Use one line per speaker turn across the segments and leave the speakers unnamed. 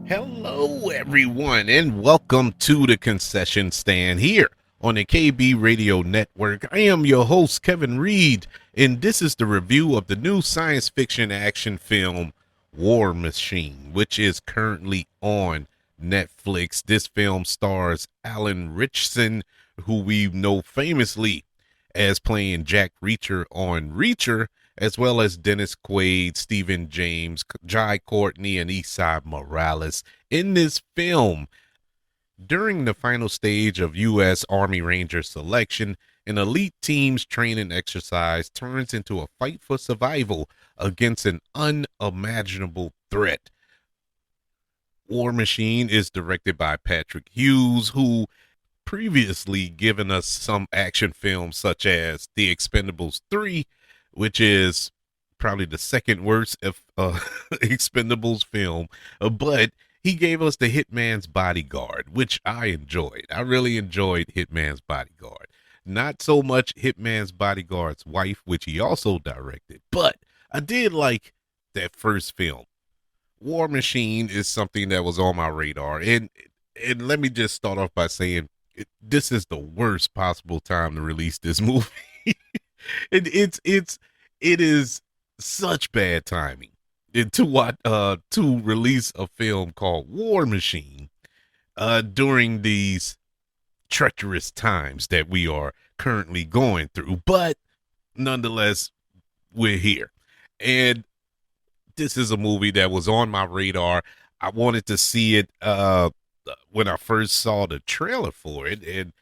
Hello, everyone, and welcome to the concession stand here on the KB Radio Network. I am your host, Kevin Reed, and this is the review of the new science fiction action film War Machine, which is currently on Netflix. This film stars Alan Ritchson, who we know famously as playing Jack Reacher on Reacher, as well as Dennis Quaid, Stephan James, Courtney, and Esai Morales. In this film, during the final stage of U.S. Army Ranger selection, an elite team's training exercise turns into a fight for survival against an unimaginable threat. War Machine is directed by Patrick Hughes, who previously given us some action films such as The Expendables 3, which is probably the second worst of Expendables film, but he gave us The Hitman's Bodyguard, which I enjoyed. I really enjoyed Hitman's Bodyguard. Not so much Hitman's Bodyguard's wife, which he also directed, but I did like that first film. War Machine is something that was on my radar, and let me just start off by saying this is the worst possible time to release this movie. It is such bad timing to release a film called War Machine during these treacherous times that we are currently going through. But nonetheless, we're here, and this is a movie that was on my radar. I wanted to see it when I first saw the trailer for it, and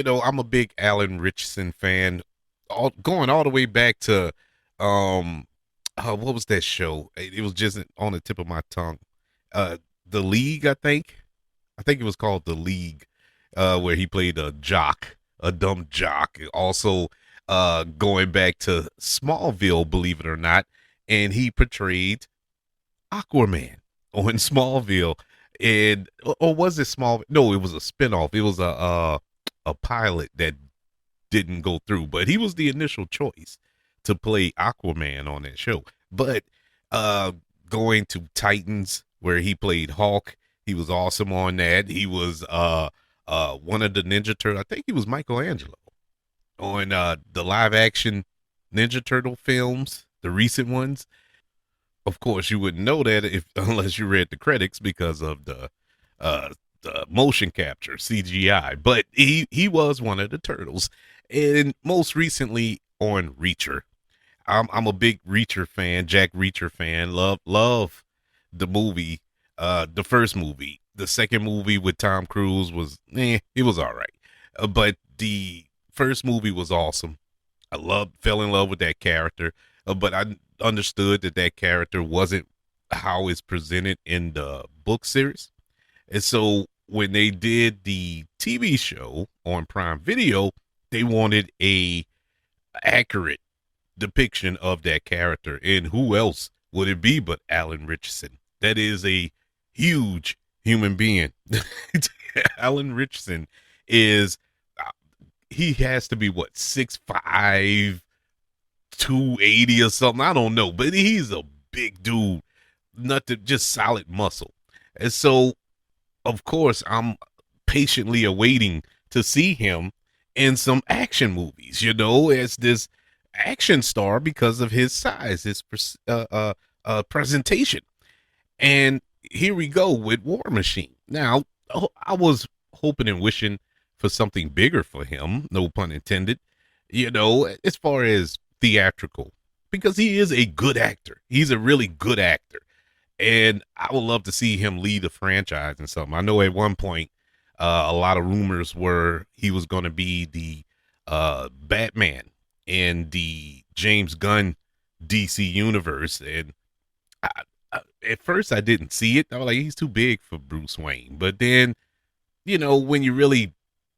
I'm a big Alan Ritchson fan, going all the way back to what was that show? It was just on the tip of my tongue. The League, I think it was called The League, where he played a jock, a dumb jock. Also, going back to Smallville, believe it or not, and he portrayed Aquaman on Smallville. And or was it Smallville? No, it was a spinoff. It was a pilot that didn't go through, but he was the initial choice to play Aquaman on that show. But going to Titans, where he played Hawk, he was awesome on that. He was one of the Ninja Turtle. I think he was Michelangelo on the live action Ninja Turtle films, the recent ones. Of course, you wouldn't know that if unless you read the credits because of the motion capture CGI. But he was one of the turtles, and most recently on Reacher. I'm a big Reacher fan, Jack Reacher fan. Love the movie, the first movie. The second movie with Tom Cruise was it was all right, but the first movie was awesome. Fell in love with that character, but I understood that character wasn't how it's presented in the book series. And so when they did the TV show on Prime Video, they wanted a accurate depiction of that character. And who else would it be but Alan Ritchson? That is a huge human being. Alan Ritchson is he has to be what 6'5", 280 or something. I don't know, but he's a big dude, nothing, just solid muscle. And so, of course, I'm patiently awaiting to see him in some action movies, as this action star because of his size, his presentation. And here we go with War Machine. Now, I was hoping and wishing for something bigger for him, no pun intended, as far as theatrical, because he is a good actor. He's a really good actor. And I would love to see him lead a franchise and something. I know at one point, a lot of rumors were he was going to be the Batman in the James Gunn DC universe. And at first I didn't see it. I was like, he's too big for Bruce Wayne. But then, when you really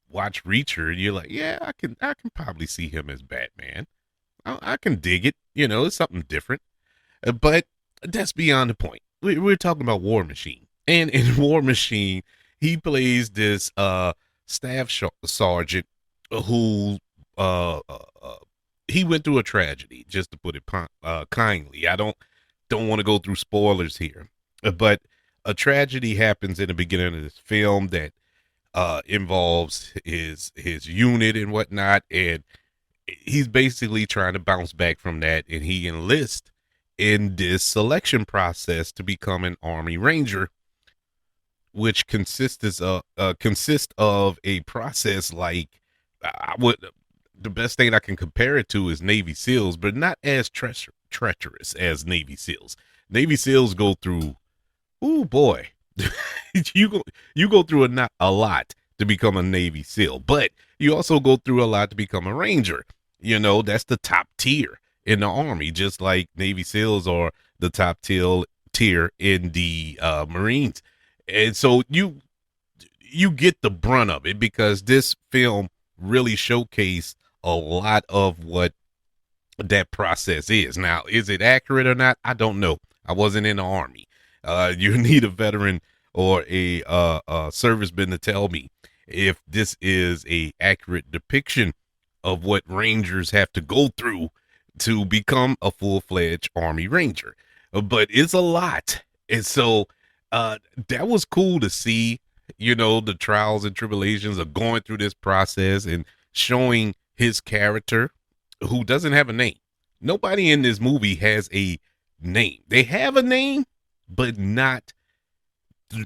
watch Reacher, you're like, yeah, I can probably see him as Batman. I can dig it. It's something different. But that's beyond the point. We're talking about War Machine. And in War Machine, he plays this staff sergeant who he went through a tragedy, just to put it kindly. I don't want to go through spoilers here. But a tragedy happens in the beginning of this film that involves his unit and whatnot, and he's basically trying to bounce back from that, and he enlists in this selection process to become an Army Ranger, which consists of a process like I would the best thing I can compare it to is Navy SEALs, but not as treacherous as Navy SEALs. Navy SEALs go through, oh boy, you go you go through a lot to become a Navy SEAL, but you also go through a lot to become a Ranger. You know, that's the top tier in the Army, just like Navy SEALs are the top tier in the Marines. And so you get the brunt of it because this film really showcased a lot of what that process is. Now, is it accurate or not? I don't know. I wasn't in the Army. You need a veteran or a serviceman to tell me if this is a accurate depiction of what Rangers have to go through to become a full-fledged Army Ranger. But it's a lot. And so that was cool to see, you know, the trials and tribulations of going through this process and showing his character who doesn't have a name. Nobody in this movie has a name. They have a name, but not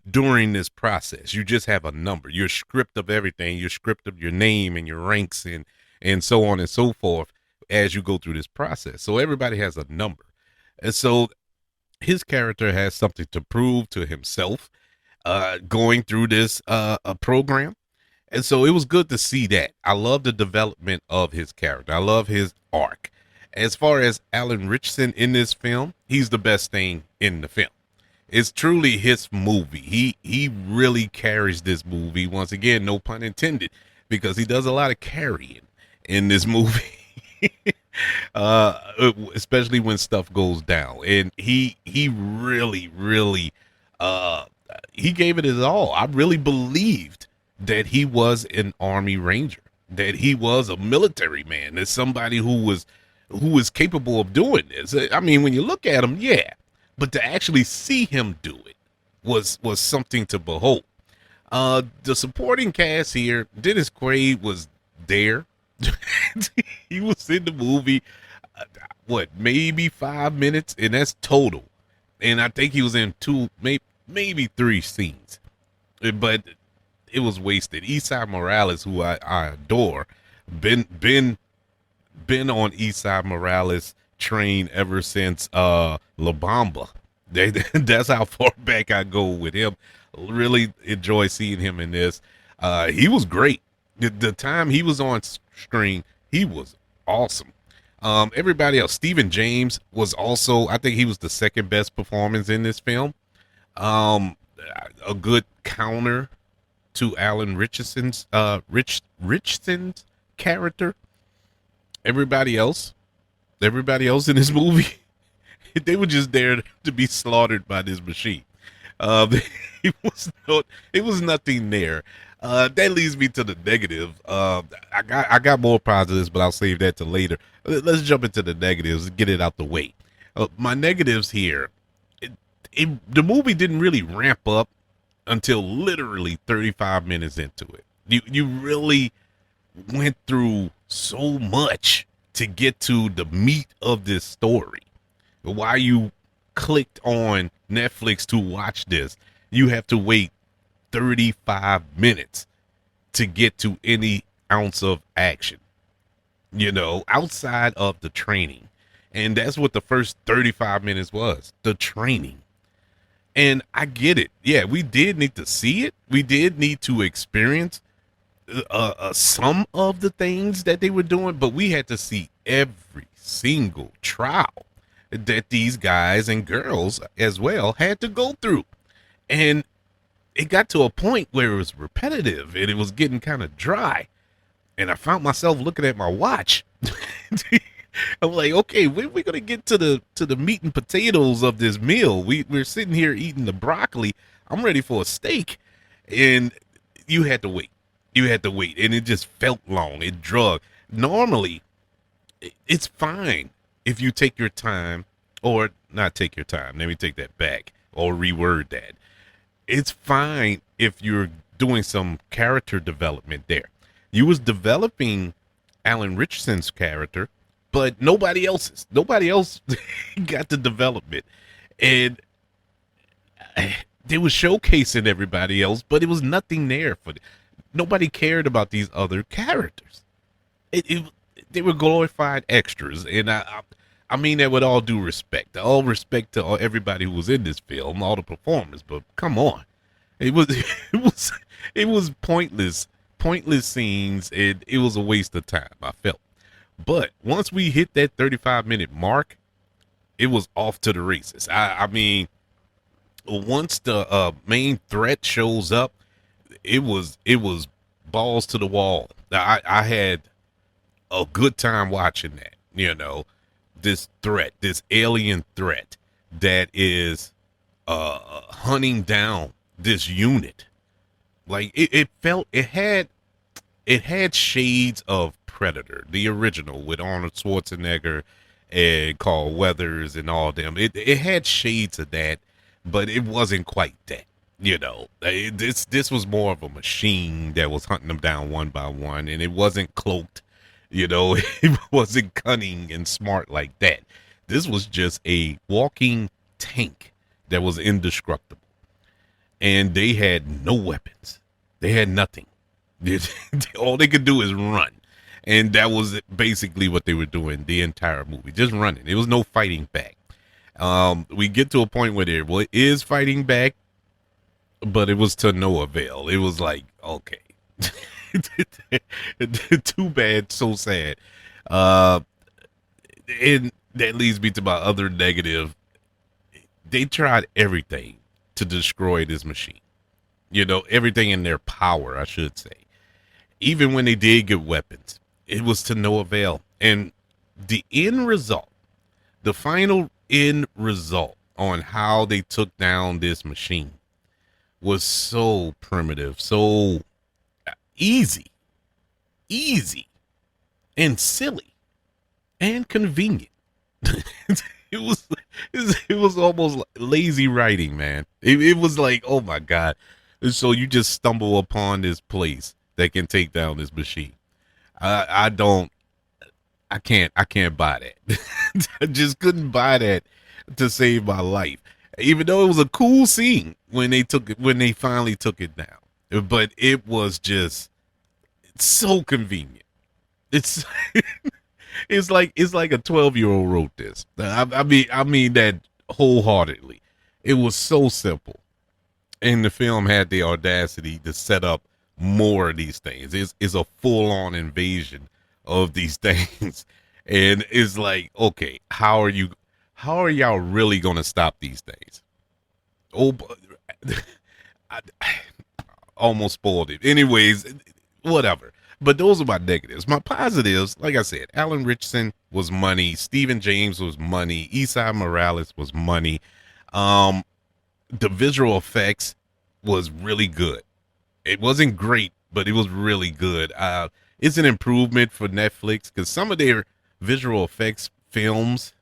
during this process. You just have a number. Your script of everything, your script of your name and your ranks and so on and so forth as you go through this process. So everybody has a number. And so his character has something to prove to himself going through this program. And so it was good to see that. I love the development of his character. I love his arc. As far as Alan Ritchson in this film, he's the best thing in the film. It's truly his movie. He really carries this movie. Once again, no pun intended, because he does a lot of carrying in this movie. Especially when stuff goes down, and he really he gave it his all. I really believed that he was an Army Ranger, that he was a military man, that somebody who was capable of doing this. I mean, when you look at him, yeah, but to actually see him do it was something to behold. The supporting cast here, Dennis Quaid was there. He was in the movie, maybe 5 minutes, and that's total. And I think he was in maybe 3 scenes, but it was wasted. Esai Morales, who I adore, been on Esai Morales train ever since La Bamba. That's how far back I go with him. Really enjoy seeing him in this. He was great. The time he was on screen, he was awesome. Everybody else, Stephan James was also, I think he was the second best performance in this film. A good counter to Alan Ritchson's Ritchson's character. Everybody else in this movie, they were just there to be slaughtered by this machine. It was nothing there. That leads me to the negative. I got more positives, but I'll save that to later. Let's jump into the negatives and get it out the way. My negatives here, the movie didn't really ramp up until literally 35 minutes into it. You really went through so much to get to the meat of this story. While you clicked on Netflix to watch this, you have to wait 35 minutes to get to any ounce of action, you know, outside of the training. And that's what the first 35 minutes was, the training. And I get it. Yeah, we did need to see it. We did need to experience some of the things that they were doing, but we had to see every single trial that these guys and girls as well had to go through. And it got to a point where it was repetitive and it was getting kind of dry. And I found myself looking at my watch. I'm like, okay, when are we gonna get to the meat and potatoes of this meal? We're sitting here eating the broccoli. I'm ready for a steak. And you had to wait. And it just felt long. It drug. Normally, it's fine if you take your time, or not take your time. Let me take that back or reword that. it's fine if you're doing some character development there. You was developing Alan Ritchson's character, but nobody else's. Nobody else got the development, and they was showcasing everybody else, but it was nothing there for them. Nobody cared about these other characters. It they were glorified extras, and I mean that with all due respect. All respect to everybody who was in this film, all the performers. But come on, it was it was it was pointless scenes, and it was a waste of time, I felt. But once we hit that 35-minute mark, it was off to the races. I mean, once the main threat shows up, it was balls to the wall. I had a good time watching that. This threat, this alien threat that is hunting down this unit. Like it had shades of Predator, the original with Arnold Schwarzenegger and Carl Weathers and all them. It had shades of that, but it wasn't quite that. This was more of a machine that was hunting them down one by one, and it wasn't cloaked. It wasn't cunning and smart like that. This was just a walking tank that was indestructible, and they had no weapons. They had nothing. All they could do is run. And that was basically what they were doing the entire movie, just running. There was no fighting back. We get to a point where there is fighting back, but it was to no avail. It was like, okay. Too bad, so sad. And that leads me to my other negative. They tried everything to destroy this machine. Everything in their power, I should say. Even when they did get weapons, it was to no avail. And the end result, the final end result on how they took down this machine was so primitive, so easy, and silly, and convenient. It was almost lazy writing, man. It was like, oh my God. So you just stumble upon this place that can take down this machine. I can't buy that. I just couldn't buy that to save my life. Even though it was a cool scene when they finally took it down. But it was just so convenient. It's it's like a 12-year-old wrote this. I mean that wholeheartedly. It was so simple. And the film had the audacity to set up more of these things. It's a full-on invasion of these things. And it's like, okay, how are y'all really gonna stop these things? Oh, I almost spoiled it. Anyways, whatever. But those are my negatives. My positives, like I said, Alan Ritchson was money. Stephan James was money. Esai Morales was money. The visual effects was really good. It wasn't great, but it was really good. It's an improvement for Netflix because some of their visual effects films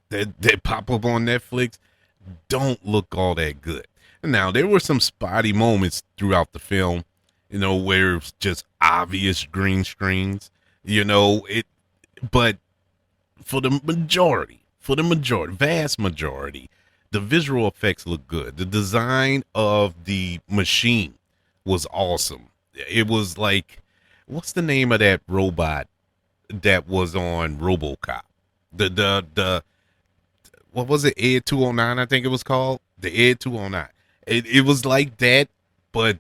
that pop up on Netflix don't look all that good. Now, there were some spotty moments throughout the film, where it's just obvious green screens, but for the vast majority, the visual effects look good. The design of the machine was awesome. It was like, what's the name of that robot that was on RoboCop? The what was it? Ed 209, I think it was called. The Ed 209. It was like that, but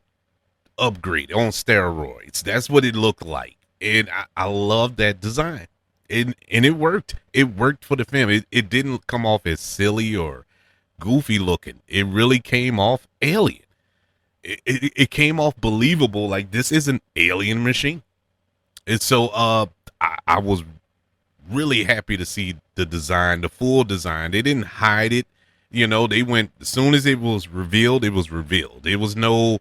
upgrade on steroids. That's what it looked like. And I love that design. And it worked. It worked for the film. It didn't come off as silly or goofy looking. It really came off alien. It came off believable, like this is an alien machine. And so I was really happy to see the design, the full design. They didn't hide it. They went, as soon as it was revealed, it was revealed. There was no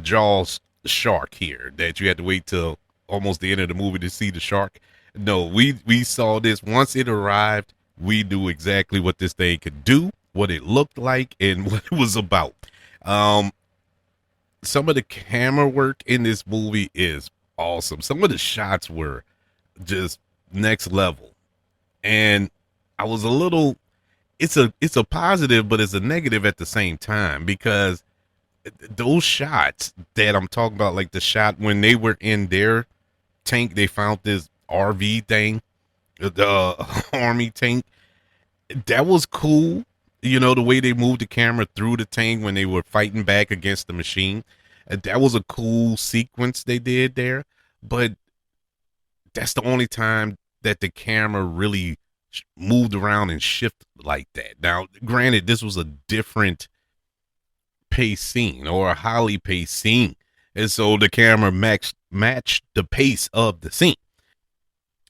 Jaws shark here that you had to wait till almost the end of the movie to see the shark. No, we saw this once it arrived. We knew exactly what this thing could do, what it looked like, and what it was about. some of the camera work in this movie is awesome. Some of the shots were just next level. And I was a little it's a positive, but it's a negative at the same time because those shots that I'm talking about, like the shot when they were in their tank, they found this RV thing, the army tank. That was cool. You know, the way they moved the camera through the tank when they were fighting back against the machine. That was a cool sequence they did there. But that's the only time that the camera really moved around and shifted like that. Now, granted, this was a different pace scene or a highly paced scene. And so the camera matched the pace of the scene.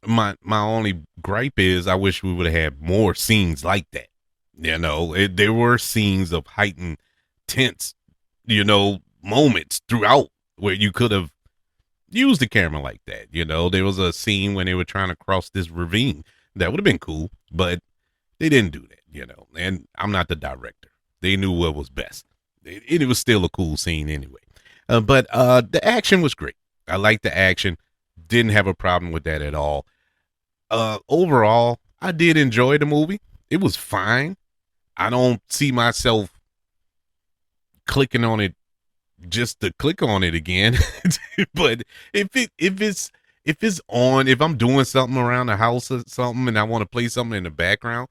My only gripe is I wish we would have had more scenes like that. You know, there were scenes of heightened tense, moments throughout where you could have used the camera like that. You know, there was a scene when they were trying to cross this ravine. That would have been cool, but they didn't do that, and I'm not the director. They knew what was best. It was still a cool scene anyway. But the action was great. I liked the action. Didn't have a problem with that at all. Overall, I did enjoy the movie. It was fine. I don't see myself clicking on it just to click on it again. But if it's on, if I'm doing something around the house or something and I want to play something in the background,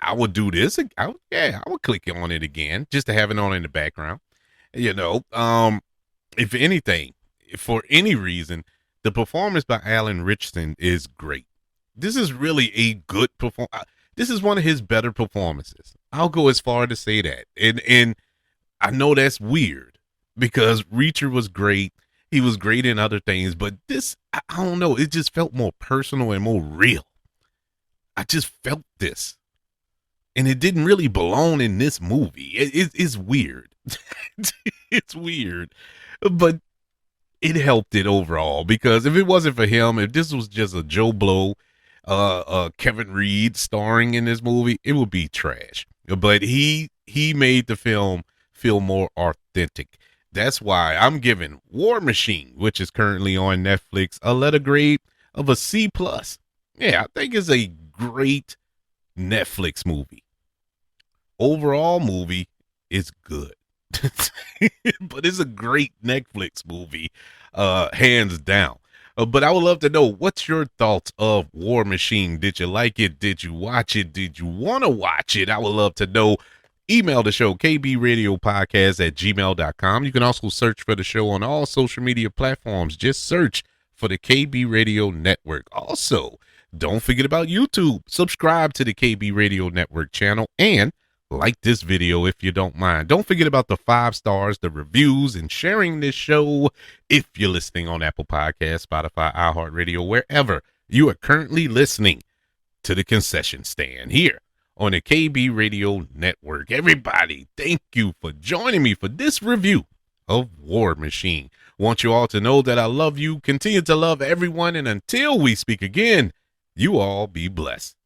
I would do this. I would click on it again just to have it on in the background. If anything, for any reason, the performance by Alan Ritchson is great. This is really a good performance. This is one of his better performances. I'll go as far to say that. And I know that's weird because Reacher was great. He was great in other things, but this, I don't know. It just felt more personal and more real. I just felt this. And it didn't really belong in this movie. It's weird. It's weird. But it helped it overall because if it wasn't for him, if this was just a Joe Blow, Kevin Reed starring in this movie, it would be trash. But he made the film feel more authentic. That's why I'm giving War Machine, which is currently on Netflix, a letter grade of a C+. Yeah, I think it's a great Netflix movie. Overall movie is good. But it's a great Netflix movie, hands down. But I would love to know, what's your thoughts of War Machine? Did you like it? Did you watch it? Did you want to watch it? I would love to know. Email the show, kbradiopodcast@gmail.com. You can also search for the show on all social media platforms. Just search for the KB Radio Network. Also, don't forget about YouTube. Subscribe to the KB Radio Network channel and like this video if you don't mind. Don't forget about the 5 stars, the reviews, and sharing this show if you're listening on Apple Podcasts, Spotify, iHeartRadio, wherever you are currently listening to the concession stand here on the KB Radio Network. Everybody, thank you for joining me for this review of War Machine. Want you all to know that I love you, continue to love everyone, and until we speak again, you all be blessed.